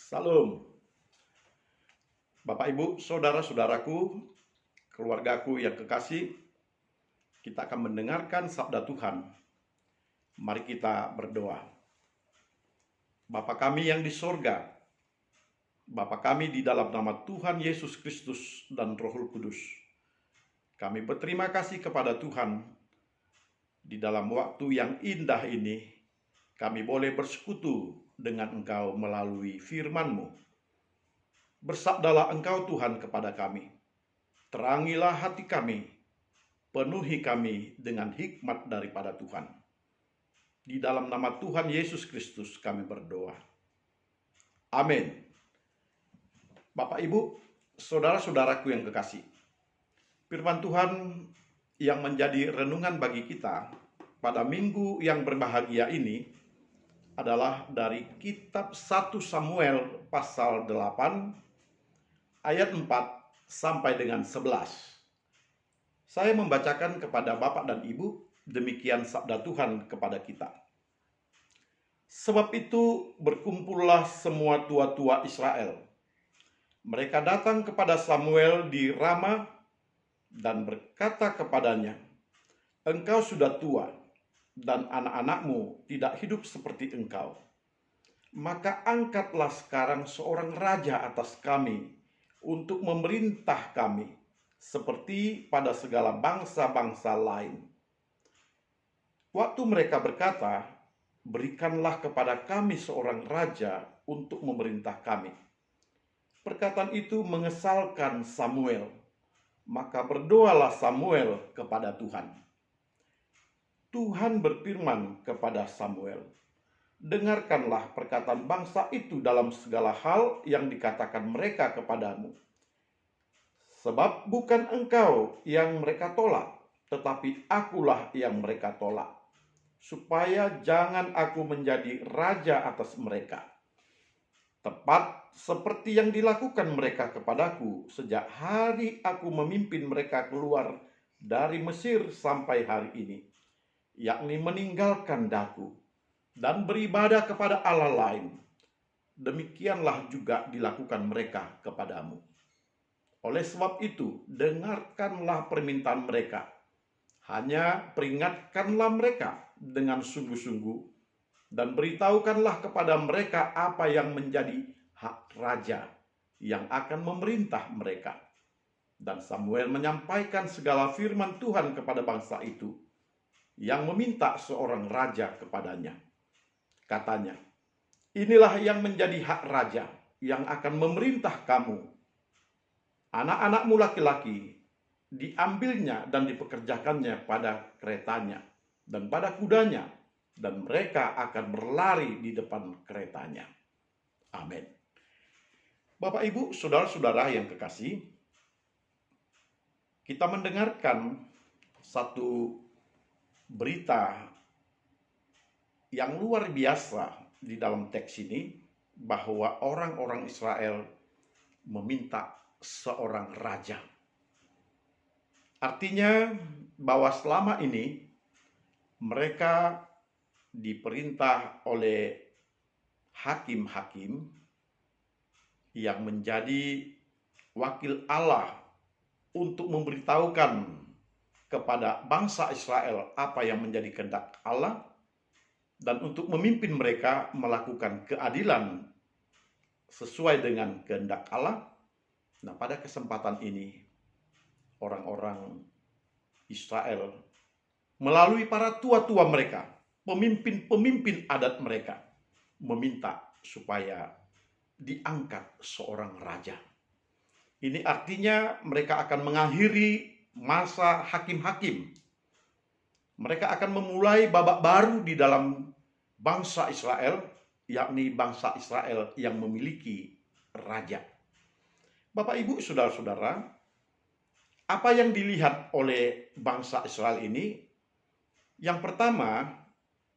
Salam, Bapak Ibu, saudara-saudaraku, keluargaku yang kekasih, kita akan mendengarkan sabda Tuhan. Mari kita berdoa. Bapa kami yang di sorga, Bapa kami di dalam nama Tuhan Yesus Kristus dan Roh Kudus, kami berterima kasih kepada Tuhan. Di dalam waktu yang indah ini, kami boleh bersekutu dengan Engkau melalui firman-Mu. Bersabdalah Engkau Tuhan kepada kami, terangilah hati kami, penuhi kami dengan hikmat daripada Tuhan. Di dalam nama Tuhan Yesus Kristus kami berdoa. Amin. Bapak Ibu, saudara-saudaraku yang kekasih, firman Tuhan yang menjadi renungan bagi kita pada minggu yang berbahagia ini adalah dari kitab 1 Samuel pasal 8 ayat 4 sampai dengan 11. Saya membacakan kepada Bapak dan Ibu demikian sabda Tuhan kepada kita. Sebab itu berkumpullah semua tua-tua Israel. Mereka datang kepada Samuel di Rama dan berkata kepadanya, "Engkau sudah tua dan anak-anakmu tidak hidup seperti engkau. Maka angkatlah sekarang seorang raja atas kami untuk memerintah kami, seperti pada segala bangsa-bangsa lain." Waktu mereka berkata, "Berikanlah kepada kami seorang raja untuk memerintah kami." Perkataan itu mengesalkan Samuel. Maka berdoalah Samuel kepada Tuhan. Tuhan berfirman kepada Samuel, "Dengarkanlah perkataan bangsa itu dalam segala hal yang dikatakan mereka kepadamu. Sebab bukan engkau yang mereka tolak, tetapi akulah yang mereka tolak, supaya jangan aku menjadi raja atas mereka. Tepat seperti yang dilakukan mereka kepadaku sejak hari aku memimpin mereka keluar dari Mesir sampai hari ini, yakni meninggalkan daku dan beribadah kepada Allah lain. Demikianlah juga dilakukan mereka kepadamu. Oleh sebab itu, dengarkanlah permintaan mereka. Hanya peringatkanlah mereka dengan sungguh-sungguh dan beritahukanlah kepada mereka apa yang menjadi hak raja yang akan memerintah mereka." Dan Samuel menyampaikan segala firman Tuhan kepada bangsa itu yang meminta seorang raja kepadanya. Katanya, "Inilah yang menjadi hak raja yang akan memerintah kamu. Anak-anakmu laki-laki diambilnya dan dipekerjakannya pada keretanya dan pada kudanya, dan mereka akan berlari di depan keretanya." Amin. Bapak, Ibu, saudara-saudara yang kekasih, kita mendengarkan satu berita yang luar biasa di dalam teks ini, bahwa orang-orang Israel meminta seorang raja. Artinya bahwa selama ini mereka diperintah oleh hakim-hakim yang menjadi wakil Allah untuk memberitahukan kepada bangsa Israel apa yang menjadi kehendak Allah dan untuk memimpin mereka melakukan keadilan sesuai dengan kehendak Allah. Nah, pada kesempatan ini orang-orang Israel melalui para tua-tua mereka, pemimpin-pemimpin adat mereka, meminta supaya diangkat seorang raja. Ini artinya mereka akan mengakhiri masa hakim-hakim. Mereka akan memulai babak baru di dalam bangsa Israel, yakni bangsa Israel yang memiliki raja. Bapak, Ibu, saudara-saudara, apa yang dilihat oleh bangsa Israel ini? Yang pertama,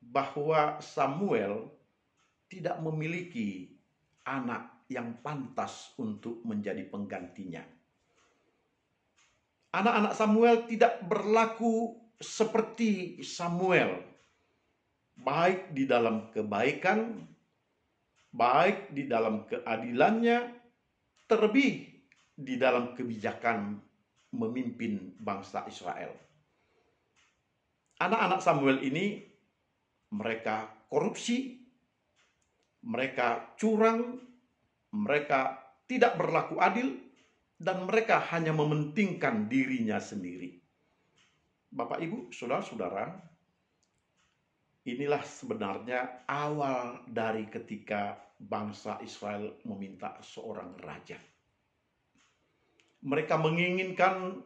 bahwa Samuel tidak memiliki anak yang pantas untuk menjadi penggantinya. Anak-anak Samuel tidak berlaku seperti Samuel, baik di dalam kebaikan, baik di dalam keadilannya, terlebih di dalam kebijakan memimpin bangsa Israel. Anak-anak Samuel ini mereka korupsi, mereka curang, mereka tidak berlaku adil, dan mereka hanya mementingkan dirinya sendiri. Bapak, Ibu, saudara-saudara, inilah sebenarnya awal dari ketika bangsa Israel meminta seorang raja. Mereka menginginkan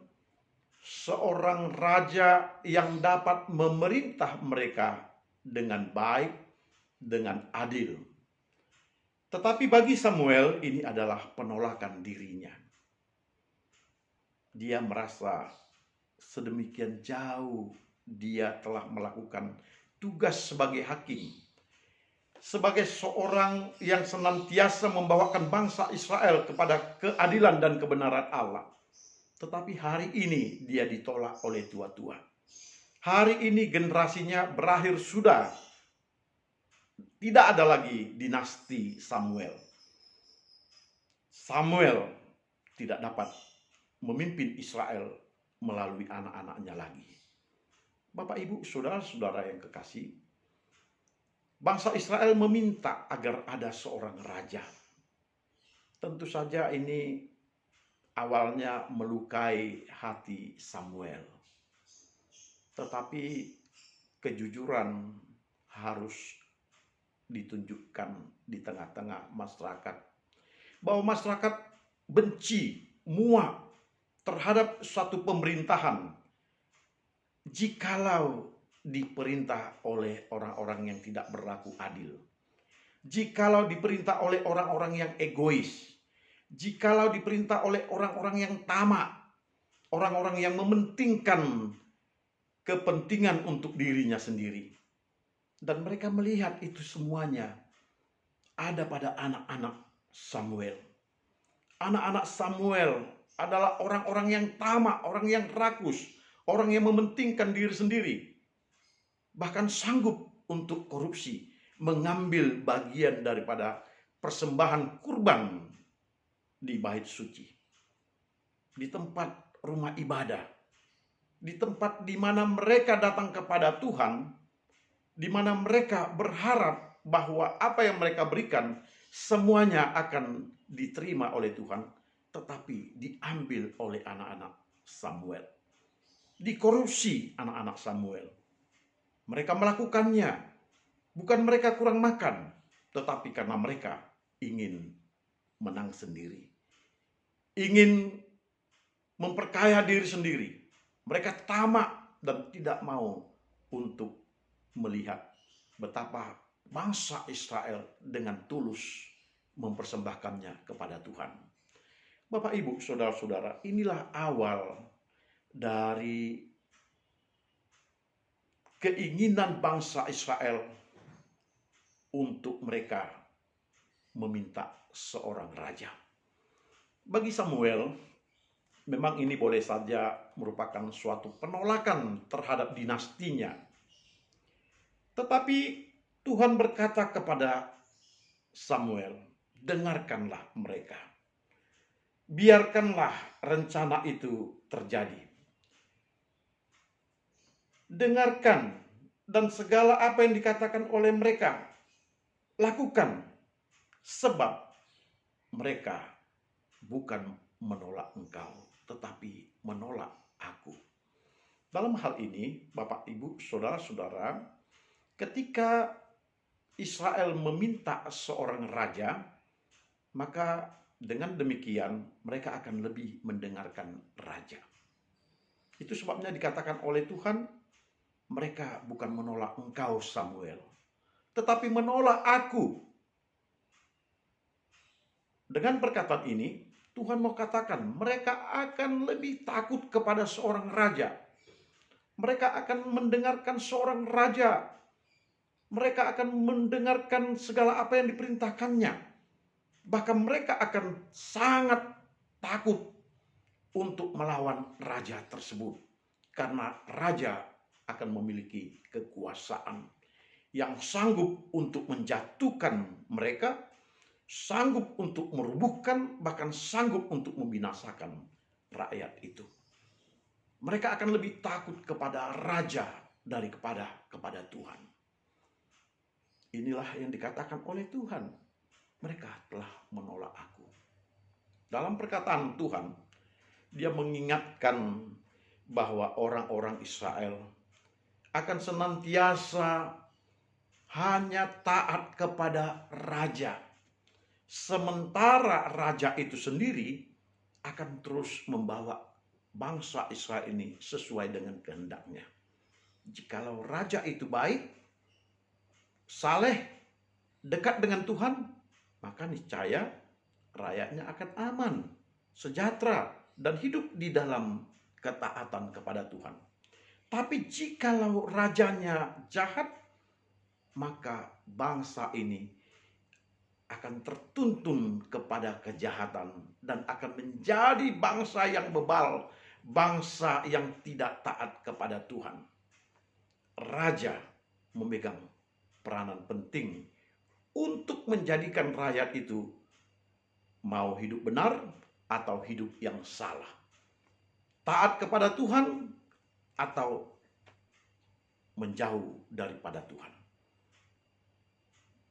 seorang raja yang dapat memerintah mereka dengan baik, dengan adil. Tetapi bagi Samuel ini adalah penolakan dirinya. Dia merasa sedemikian jauh dia telah melakukan tugas sebagai hakim, sebagai seorang yang senantiasa membawakan bangsa Israel kepada keadilan dan kebenaran Allah. Tetapi hari ini dia ditolak oleh tua-tua. Hari ini generasinya berakhir sudah. Tidak ada lagi dinasti Samuel. Samuel tidak dapat memimpin Israel melalui anak-anaknya lagi. Bapak, Ibu, saudara-saudara yang kekasih, bangsa Israel meminta agar ada seorang raja. Tentu saja ini awalnya melukai hati Samuel. Tetapi kejujuran harus ditunjukkan di tengah-tengah masyarakat. Bahwa masyarakat benci, muak terhadap suatu pemerintahan jikalau diperintah oleh orang-orang yang tidak berlaku adil. Jikalau diperintah oleh orang-orang yang egois. Jikalau diperintah oleh orang-orang yang tamak. Orang-orang yang mementingkan kepentingan untuk dirinya sendiri. Dan mereka melihat itu semuanya ada pada anak-anak Samuel. Anak-anak Samuel adalah orang-orang yang tamak, orang yang rakus, orang yang mementingkan diri sendiri. Bahkan sanggup untuk korupsi, mengambil bagian daripada persembahan kurban di bait suci. Di tempat rumah ibadah. Di tempat di mana mereka datang kepada Tuhan, di mana mereka berharap bahwa apa yang mereka berikan semuanya akan diterima oleh Tuhan, tetapi diambil oleh anak-anak Samuel. Dikorupsi anak-anak Samuel. Mereka melakukannya bukan mereka kurang makan, tetapi karena mereka ingin menang sendiri. Ingin memperkaya diri sendiri. Mereka tamak dan tidak mau untuk melihat betapa bangsa Israel dengan tulus mempersembahkannya kepada Tuhan. Bapak, Ibu, saudara-saudara, inilah awal dari keinginan bangsa Israel untuk mereka meminta seorang raja. Bagi Samuel, memang ini boleh saja merupakan suatu penolakan terhadap dinastinya. Tetapi Tuhan berkata kepada Samuel, dengarkanlah mereka. Biarkanlah rencana itu terjadi. Dengarkan dan segala apa yang dikatakan oleh mereka, lakukan. Sebab mereka bukan menolak engkau, tetapi menolak aku. Dalam hal ini, Bapak, Ibu, saudara-saudara, ketika Israel meminta seorang raja, maka dengan demikian mereka akan lebih mendengarkan raja. Itu sebabnya dikatakan oleh Tuhan, mereka bukan menolak engkau Samuel, tetapi menolak aku. Dengan perkataan ini, Tuhan mau katakan mereka akan lebih takut kepada seorang raja. Mereka akan mendengarkan seorang raja. Mereka akan mendengarkan segala apa yang diperintahkannya. Bahkan mereka akan sangat takut untuk melawan raja tersebut. Karena raja akan memiliki kekuasaan yang sanggup untuk menjatuhkan mereka sanggup untuk merubuhkan, bahkan sanggup untuk membinasakan rakyat itu. Mereka akan lebih takut kepada raja kepada Tuhan. Inilah yang dikatakan oleh Tuhan. Mereka telah menolak aku. Dalam perkataan Tuhan, dia mengingatkan bahwa orang-orang Israel akan senantiasa hanya taat kepada raja. Sementara raja itu sendiri akan terus membawa bangsa Israel ini sesuai dengan kehendaknya. Jikalau raja itu baik, saleh, dekat dengan Tuhan, maka niscaya rakyatnya akan aman, sejahtera, dan hidup di dalam ketaatan kepada Tuhan. Tapi jikalau rajanya jahat, maka bangsa ini akan tertuntun kepada kejahatan dan akan menjadi bangsa yang bebal, bangsa yang tidak taat kepada Tuhan. Raja memegang peranan penting untuk menjadikan rakyat itu mau hidup benar atau hidup yang salah, taat kepada Tuhan atau menjauh daripada Tuhan.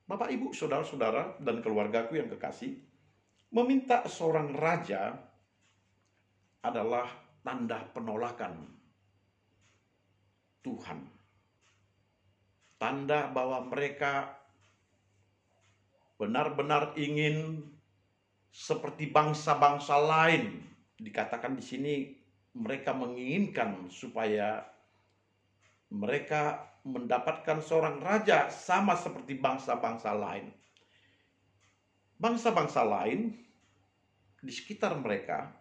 Bapak, Ibu, saudara-saudara, dan keluargaku yang kekasih, meminta seorang raja adalah tanda penolakan Tuhan. Tanda bahwa mereka benar-benar ingin seperti bangsa-bangsa lain. Dikatakan di sini mereka menginginkan supaya mereka mendapatkan seorang raja sama seperti bangsa-bangsa lain. Bangsa-bangsa lain di sekitar mereka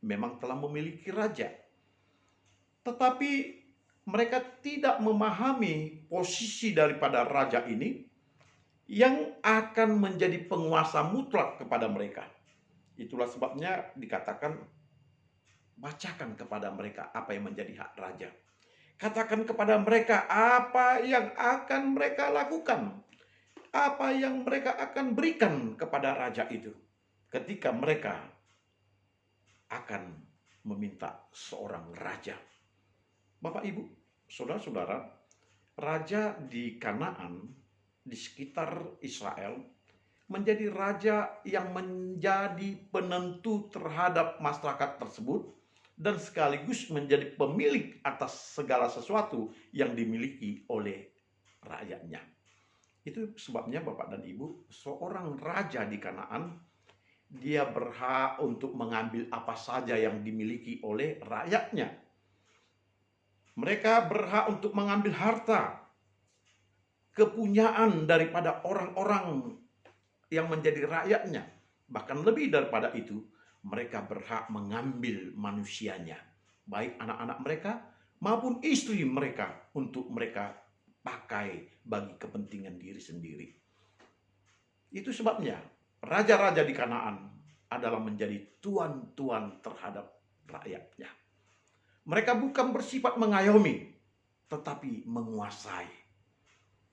memang telah memiliki raja. Tetapi mereka tidak memahami posisi daripada raja ini yang akan menjadi penguasa mutlak kepada mereka. Itulah sebabnya dikatakan, bacakan kepada mereka apa yang menjadi hak raja. Katakan kepada mereka apa yang akan mereka lakukan, apa yang mereka akan berikan kepada raja itu ketika mereka akan meminta seorang raja. Bapak, Ibu, saudara-saudara, raja di Kanaan, di sekitar Israel, menjadi raja yang menjadi penentu terhadap masyarakat tersebut dan sekaligus menjadi pemilik atas segala sesuatu yang dimiliki oleh rakyatnya. Itu sebabnya Bapak dan Ibu, seorang raja di Kanaan, dia berhak untuk mengambil apa saja yang dimiliki oleh rakyatnya. Mereka berhak untuk mengambil harta, kepunyaan daripada orang-orang yang menjadi rakyatnya. Bahkan lebih daripada itu, mereka berhak mengambil manusianya, baik anak-anak mereka maupun istri mereka, untuk mereka pakai bagi kepentingan diri sendiri. Itu sebabnya raja-raja di Kanaan adalah menjadi tuan-tuan terhadap rakyatnya. Mereka bukan bersifat mengayomi, tetapi menguasai.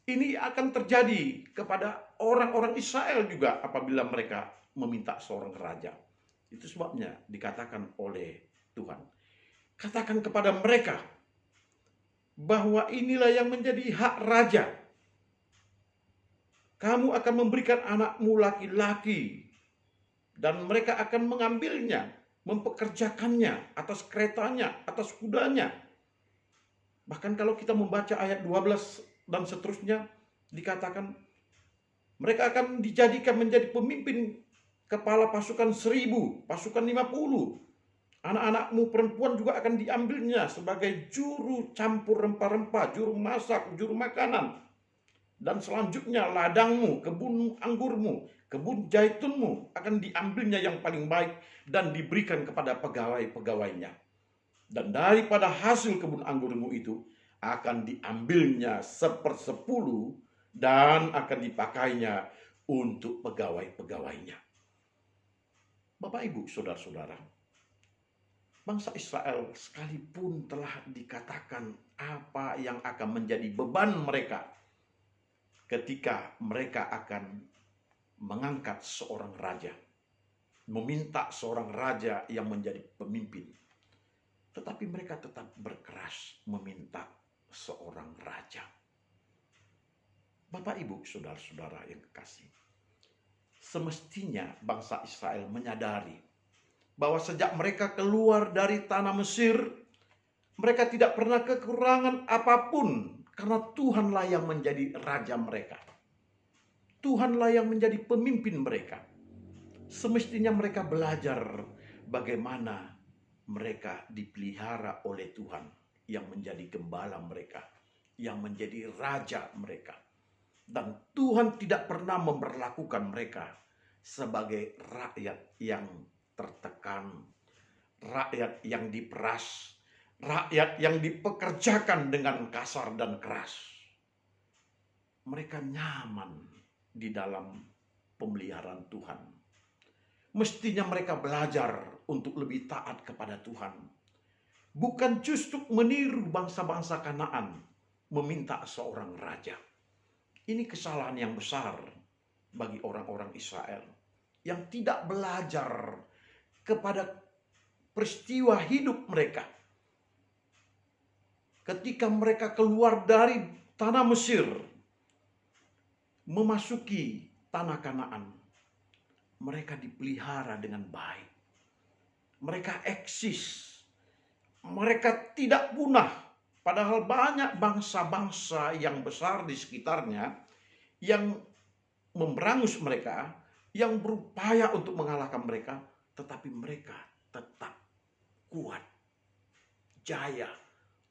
Ini akan terjadi kepada orang-orang Israel juga apabila mereka meminta seorang raja. Itu sebabnya dikatakan oleh Tuhan, katakan kepada mereka bahwa inilah yang menjadi hak raja. Kamu akan memberikan anakmu laki-laki dan mereka akan mengambilnya, mempekerjakannya atas keretanya, atas kudanya. Bahkan kalau kita membaca ayat 12 dan seterusnya, dikatakan mereka akan dijadikan menjadi pemimpin kepala pasukan 1000, pasukan 50. Anak-anakmu perempuan juga akan diambilnya sebagai juru campur rempah-rempah, juru masak, juru makanan. Dan selanjutnya ladangmu, kebun anggurmu, kebun jaitunmu akan diambilnya yang paling baik dan diberikan kepada pegawai-pegawainya. Dan daripada hasil kebun anggurmu itu akan diambilnya 1/10 dan akan dipakainya untuk pegawai-pegawainya. Bapak, Ibu, saudara-saudara, bangsa Israel sekalipun telah dikatakan apa yang akan menjadi beban mereka ketika mereka akan mengangkat seorang raja, meminta seorang raja yang menjadi pemimpin. Tetapi mereka tetap berkeras meminta seorang raja. Bapak, Ibu, saudara-saudara yang kekasih, semestinya bangsa Israel menyadari bahwa sejak mereka keluar dari tanah Mesir, mereka tidak pernah kekurangan apapun, karena Tuhanlah yang menjadi raja mereka. Tuhanlah yang menjadi pemimpin mereka. Semestinya mereka belajar bagaimana mereka dipelihara oleh Tuhan yang menjadi gembala mereka, yang menjadi raja mereka. Dan Tuhan tidak pernah memperlakukan mereka sebagai rakyat yang tertekan, rakyat yang diperas, rakyat yang dipekerjakan dengan kasar dan keras. Mereka nyaman di dalam pemeliharaan Tuhan. Mestinya mereka belajar untuk lebih taat kepada Tuhan. Bukan justru meniru bangsa-bangsa Kanaan meminta seorang raja. Ini kesalahan yang besar bagi orang-orang Israel yang tidak belajar kepada peristiwa hidup mereka. Ketika mereka keluar dari tanah Mesir, memasuki tanah Kanaan, mereka dipelihara dengan baik. Mereka eksis. Mereka tidak punah. Padahal banyak bangsa-bangsa yang besar di sekitarnya yang memberangus mereka, yang berupaya untuk mengalahkan mereka, tetapi mereka tetap kuat, jaya,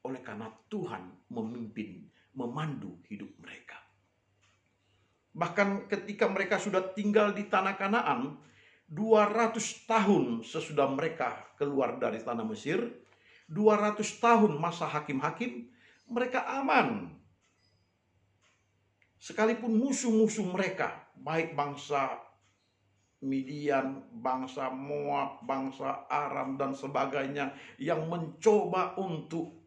oleh karena Tuhan memimpin, memandu hidup mereka. Bahkan ketika mereka sudah tinggal di tanah Kanaan, 200 tahun sesudah mereka keluar dari tanah Mesir, 200 tahun masa hakim-hakim, mereka aman. Sekalipun musuh-musuh mereka, baik bangsa Midian, bangsa Moab, bangsa Aram, dan sebagainya, yang mencoba untuk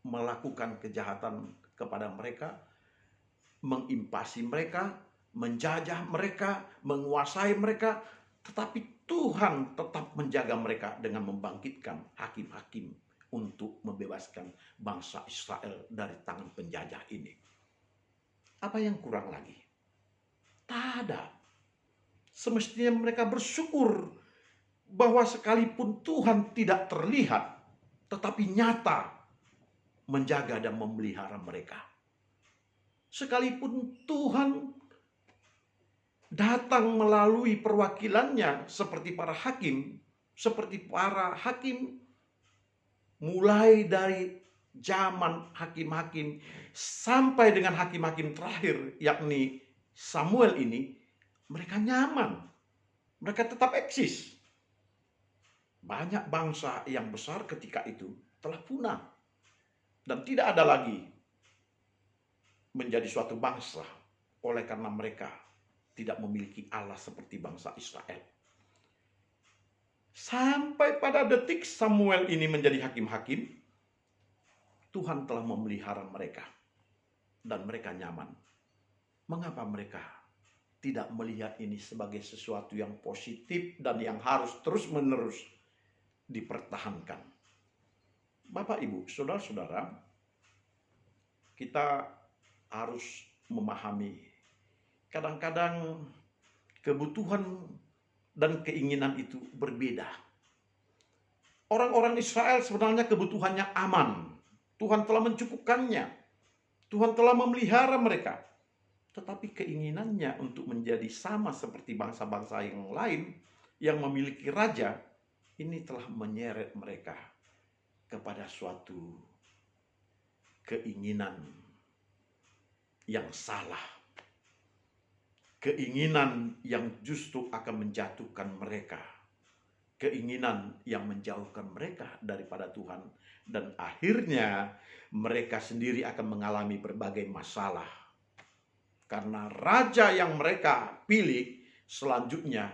melakukan kejahatan kepada mereka, menginvasi mereka, menjajah mereka, menguasai mereka, tetapi Tuhan tetap menjaga mereka dengan membangkitkan hakim-hakim untuk membebaskan bangsa Israel dari tangan penjajah ini. Apa yang kurang lagi? Tak ada. Semestinya mereka bersyukur bahwa sekalipun Tuhan tidak terlihat, tetapi nyata menjaga dan memelihara mereka. Sekalipun Tuhan datang melalui perwakilannya seperti para hakim, mulai dari zaman hakim-hakim sampai dengan hakim-hakim terakhir, yakni Samuel ini, mereka nyaman, mereka tetap eksis. Banyak bangsa yang besar ketika itu telah punah dan tidak ada lagi menjadi suatu bangsa oleh karena mereka tidak memiliki Allah seperti bangsa Israel. Sampai pada detik Samuel ini menjadi hakim-hakim, Tuhan telah memelihara mereka dan mereka nyaman. Mengapa mereka tidak melihat ini sebagai sesuatu yang positif dan yang harus terus-menerus dipertahankan? Bapak, Ibu, saudara-saudara, kita harus memahami kadang-kadang kebutuhan dan keinginan itu berbeda. Orang-orang Israel sebenarnya kebutuhannya aman. Tuhan telah mencukupkannya. Tuhan telah memelihara mereka. Tetapi keinginannya untuk menjadi sama seperti bangsa-bangsa yang lain yang memiliki raja, ini telah menyeret mereka kepada suatu keinginan yang salah. Keinginan yang justru akan menjatuhkan mereka. Keinginan yang menjauhkan mereka daripada Tuhan. Dan akhirnya mereka sendiri akan mengalami berbagai masalah. Karena raja yang mereka pilih selanjutnya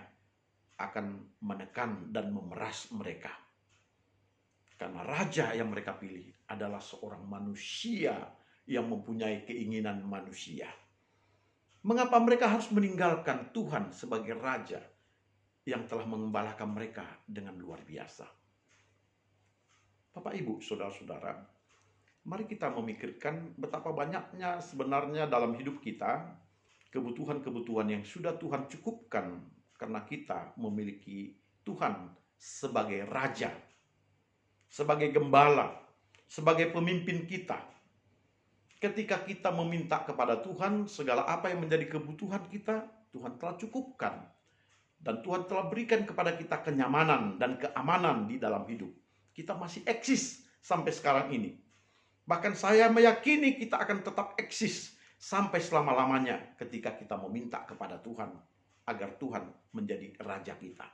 akan menekan dan memeras mereka. Karena raja yang mereka pilih adalah seorang manusia yang mempunyai keinginan manusia. Mengapa mereka harus meninggalkan Tuhan sebagai Raja yang telah mengembalakan mereka dengan luar biasa? Bapak, Ibu, Saudara-saudara, mari kita memikirkan betapa banyaknya sebenarnya dalam hidup kita kebutuhan-kebutuhan yang sudah Tuhan cukupkan karena kita memiliki Tuhan sebagai Raja, sebagai Gembala, sebagai pemimpin kita. Ketika kita meminta kepada Tuhan, segala apa yang menjadi kebutuhan kita, Tuhan telah cukupkan. Dan Tuhan telah berikan kepada kita kenyamanan dan keamanan di dalam hidup. Kita masih eksis sampai sekarang ini. Bahkan saya meyakini kita akan tetap eksis sampai selama-lamanya ketika kita meminta kepada Tuhan agar Tuhan menjadi Raja kita,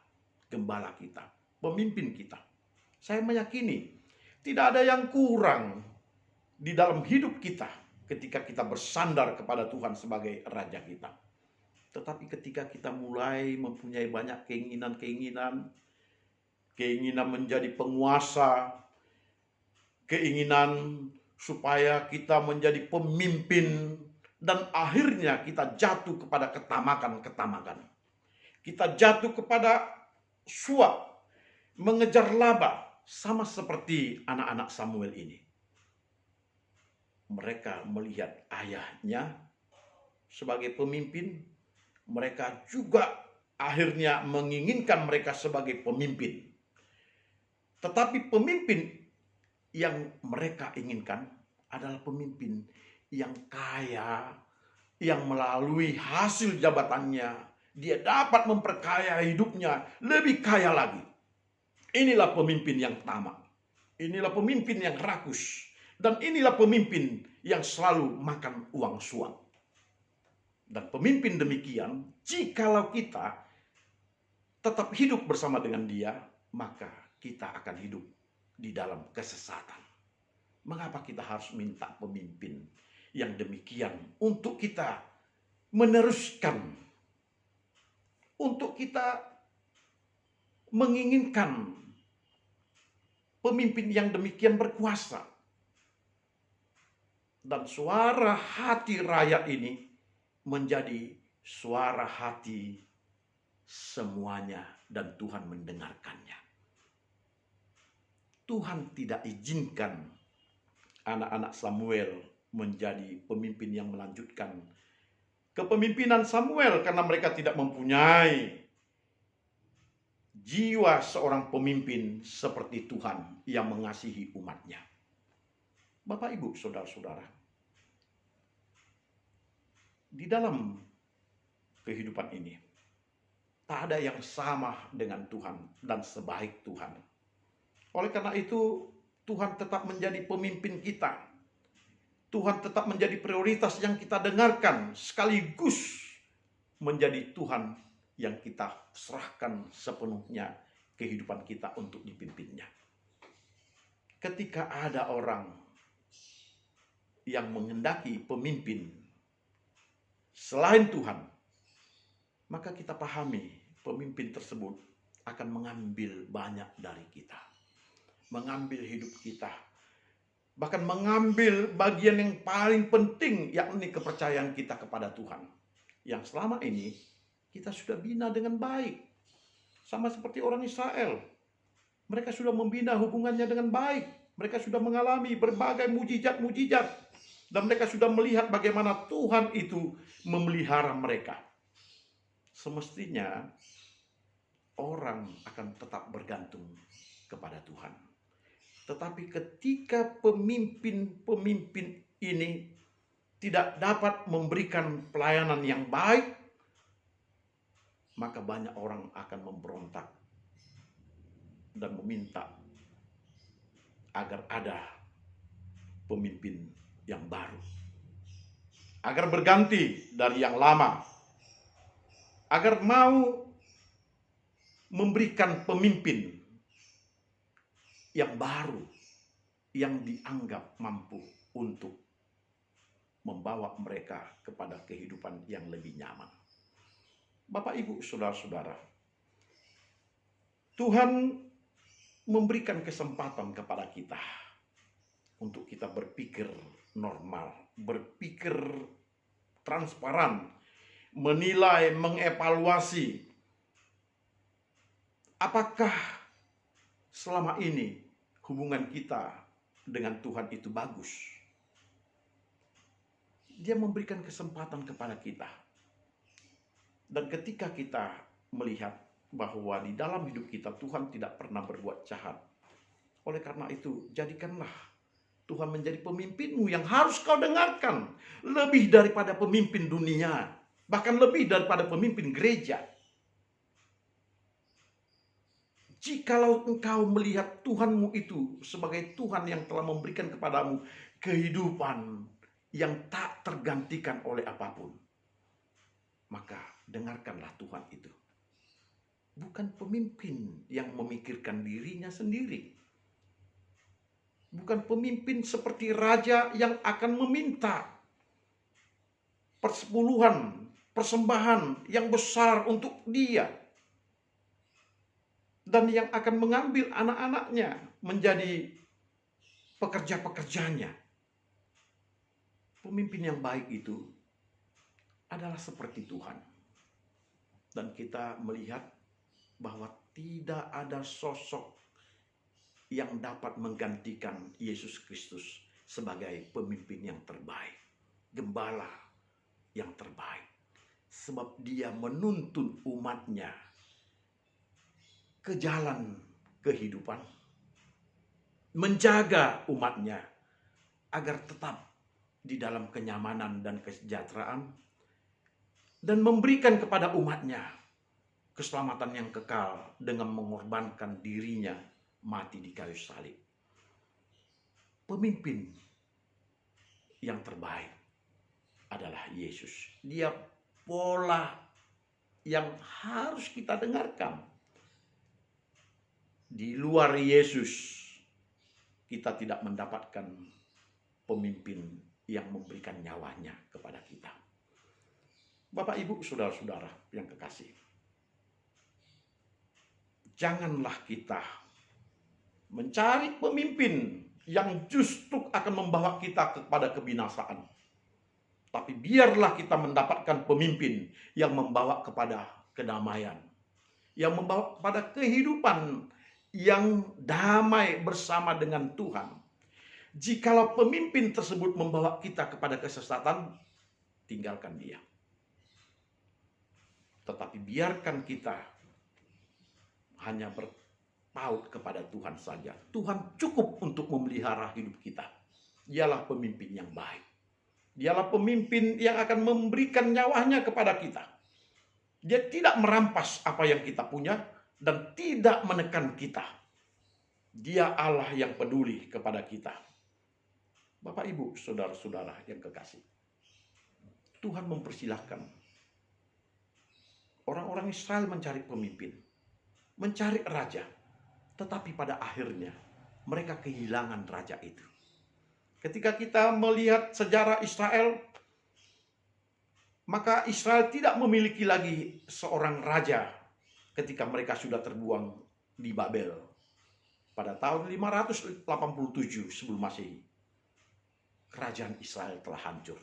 Gembala kita, pemimpin kita. Saya meyakini tidak ada yang kurang di dalam hidup kita ketika kita bersandar kepada Tuhan sebagai Raja kita. Tetapi ketika kita mulai mempunyai banyak keinginan menjadi penguasa, keinginan supaya kita menjadi pemimpin, dan akhirnya kita jatuh kepada ketamakan. Kita jatuh kepada suap, mengejar laba, sama seperti anak-anak Samuel ini. Mereka melihat ayahnya sebagai pemimpin, mereka juga akhirnya menginginkan mereka sebagai pemimpin. Tetapi pemimpin yang mereka inginkan adalah pemimpin yang kaya, yang melalui hasil jabatannya, dia dapat memperkaya hidupnya lebih kaya lagi. Inilah pemimpin yang tamak. Inilah pemimpin yang rakus. Dan inilah pemimpin yang selalu makan uang suap. Dan pemimpin demikian, jikalau kita tetap hidup bersama dengan dia, maka kita akan hidup di dalam kesesatan. Mengapa kita harus minta pemimpin yang demikian untuk kita meneruskan, untuk kita menginginkan pemimpin yang demikian berkuasa? Dan suara hati rakyat ini menjadi suara hati semuanya, dan Tuhan mendengarkannya. Tuhan tidak izinkan anak-anak Samuel menjadi pemimpin yang melanjutkan kepemimpinan Samuel karena mereka tidak mempunyai jiwa seorang pemimpin seperti Tuhan yang mengasihi umatnya. Bapak, Ibu, Saudara-saudara, di dalam kehidupan ini tak ada yang sama dengan Tuhan dan sebaik Tuhan. Oleh karena itu, Tuhan tetap menjadi pemimpin kita. Tuhan tetap menjadi prioritas yang kita dengarkan, sekaligus menjadi Tuhan yang kita serahkan sepenuhnya kehidupan kita untuk dipimpinnya. Ketika ada orang yang menghendaki pemimpin selain Tuhan, maka kita pahami pemimpin tersebut akan mengambil banyak dari kita, mengambil hidup kita, bahkan mengambil bagian yang paling penting, yakni kepercayaan kita kepada Tuhan, yang selama ini kita sudah bina dengan baik. Sama seperti orang Israel, mereka sudah membina hubungannya dengan baik, mereka sudah mengalami berbagai mujizat-mujizat, dan mereka sudah melihat bagaimana Tuhan itu memelihara mereka. Semestinya orang akan tetap bergantung kepada Tuhan. Tetapi ketika pemimpin-pemimpin ini tidak dapat memberikan pelayanan yang baik, maka banyak orang akan memberontak dan meminta agar ada pemimpin yang baru, agar berganti dari yang lama, agar mau memberikan pemimpin yang baru, yang dianggap mampu untuk membawa mereka kepada kehidupan yang lebih nyaman. Bapak, Ibu, Saudara-saudara, Tuhan memberikan kesempatan kepada kita untuk kita berpikir normal, berpikir transparan, menilai, mengevaluasi apakah selama ini hubungan kita dengan Tuhan itu bagus. Dia memberikan kesempatan kepada kita. Dan ketika kita melihat bahwa di dalam hidup kita Tuhan tidak pernah berbuat jahat, oleh karena itu jadikanlah Tuhan menjadi pemimpinmu yang harus kau dengarkan. Lebih daripada pemimpin dunia, bahkan lebih daripada pemimpin gereja. Jikalau engkau melihat Tuhanmu itu sebagai Tuhan yang telah memberikan kepadamu kehidupan yang tak tergantikan oleh apapun, maka dengarkanlah Tuhan itu. Bukan pemimpin yang memikirkan dirinya sendiri. Bukan pemimpin seperti raja yang akan meminta persepuluhan, persembahan yang besar untuk dia. Dan yang akan mengambil anak-anaknya menjadi pekerja-pekerjanya. Pemimpin yang baik itu adalah seperti Tuhan. Dan kita melihat bahwa tidak ada sosok yang dapat menggantikan Yesus Kristus sebagai pemimpin yang terbaik, gembala yang terbaik. Sebab dia menuntun umatnya ke jalan kehidupan, menjaga umatnya agar tetap di dalam kenyamanan dan kesejahteraan, dan memberikan kepada umatnya keselamatan yang kekal dengan mengorbankan dirinya mati di kayu salib. Pemimpin yang terbaik adalah Yesus. Dia pola yang harus kita dengarkan. Di luar Yesus, kita tidak mendapatkan pemimpin yang memberikan nyawanya kepada kita. Bapak, Ibu, saudara-saudara yang kekasih, janganlah kita mencari pemimpin yang justru akan membawa kita kepada kebinasaan. Tapi biarlah kita mendapatkan pemimpin yang membawa kepada kedamaian, yang membawa kepada kehidupan yang damai bersama dengan Tuhan. Jikalau pemimpin tersebut membawa kita kepada kesesatan, tinggalkan dia. Tetapi biarkan kita hanya berpaut kepada Tuhan saja. Tuhan cukup untuk memelihara hidup kita. Dialah pemimpin yang baik. Dialah pemimpin yang akan memberikan nyawanya kepada kita. Dia tidak merampas apa yang kita punya dan tidak menekan kita. Dia Allah yang peduli kepada kita. Bapak, Ibu, saudara-saudara yang kekasih, Tuhan mempersilahkan orang-orang Israel mencari pemimpin, mencari raja, tetapi pada akhirnya mereka kehilangan raja itu. Ketika kita melihat sejarah Israel, maka Israel tidak memiliki lagi seorang raja ketika mereka sudah terbuang di Babel pada tahun 587 sebelum Masehi. Kerajaan Israel telah hancur.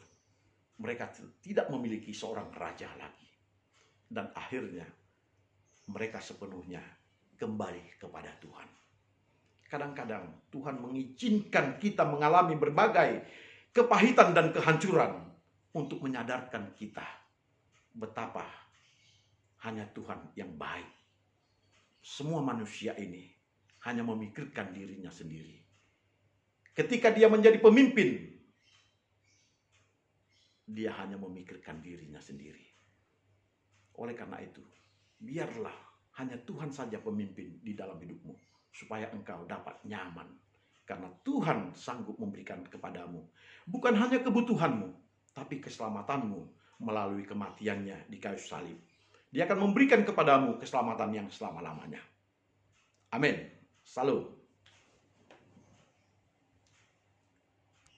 Mereka tidak memiliki seorang raja lagi. Dan akhirnya mereka sepenuhnya kembali kepada Tuhan. Kadang-kadang Tuhan mengizinkan kita mengalami berbagai kepahitan dan kehancuran untuk menyadarkan kita betapa hanya Tuhan yang baik. Semua manusia ini hanya memikirkan dirinya sendiri. Ketika dia menjadi pemimpin, dia hanya memikirkan dirinya sendiri. Oleh karena itu, biarlah hanya Tuhan saja pemimpin di dalam hidupmu, supaya engkau dapat nyaman. Karena Tuhan sanggup memberikan kepadamu bukan hanya kebutuhanmu, tapi keselamatanmu melalui kematiannya di kayu salib. Dia akan memberikan kepadamu keselamatan yang selama-lamanya. Amin. Salam.